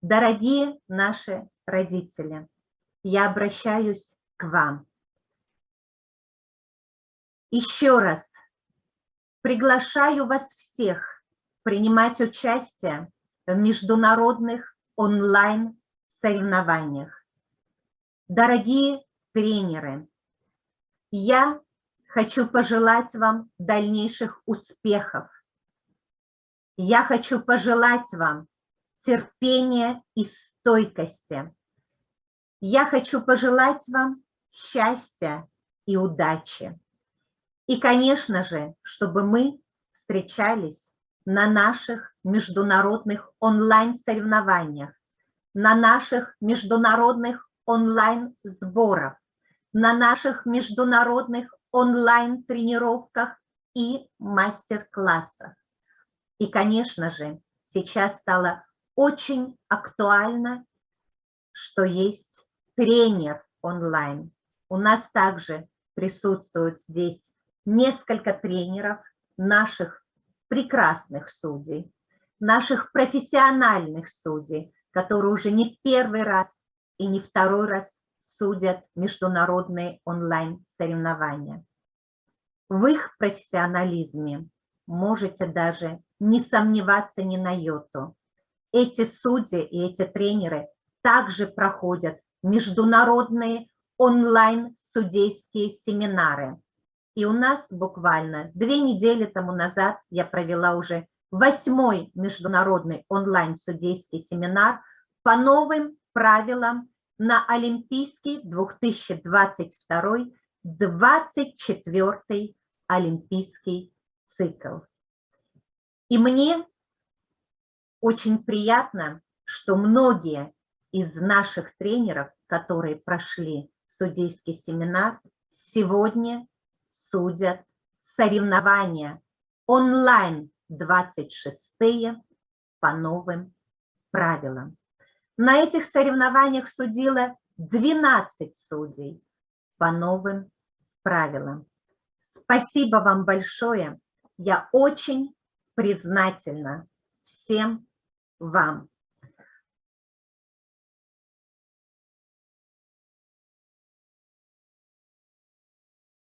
Дорогие наши родители, я обращаюсь к вам. Еще раз приглашаю вас всех принимать участие в международных онлайн-соревнованиях. Дорогие тренеры, я хочу пожелать вам дальнейших успехов. Я хочу пожелать вам терпения и стойкости. Я хочу пожелать вам счастья и удачи. И, конечно же, чтобы мы встречались на наших международных онлайн-соревнованиях, на наших международных онлайн-сборах, на наших международных онлайн-тренировках и мастер-классах. И, конечно же, сейчас стало очень актуально, что есть тренер онлайн. У нас также присутствует здесь несколько тренеров, наших прекрасных судей, наших профессиональных судей, которые уже не первый раз и не второй раз судят международные онлайн-соревнования. В их профессионализме можете даже не сомневаться ни на йоту. Эти судьи и эти тренеры также проходят международные онлайн-судейские семинары. И у нас буквально 2 недели тому назад я провела уже 8-й международный онлайн-судейский семинар по новым правилам на Олимпийский 2022 24-й Олимпийский цикл. И мне очень приятно, что многие из наших тренеров, которые прошли судейский семинар, сегодня судят соревнования онлайн 26-е по новым правилам. На этих соревнованиях судило 12 судей по новым правилам. Спасибо вам большое. Я очень признательна всем вам.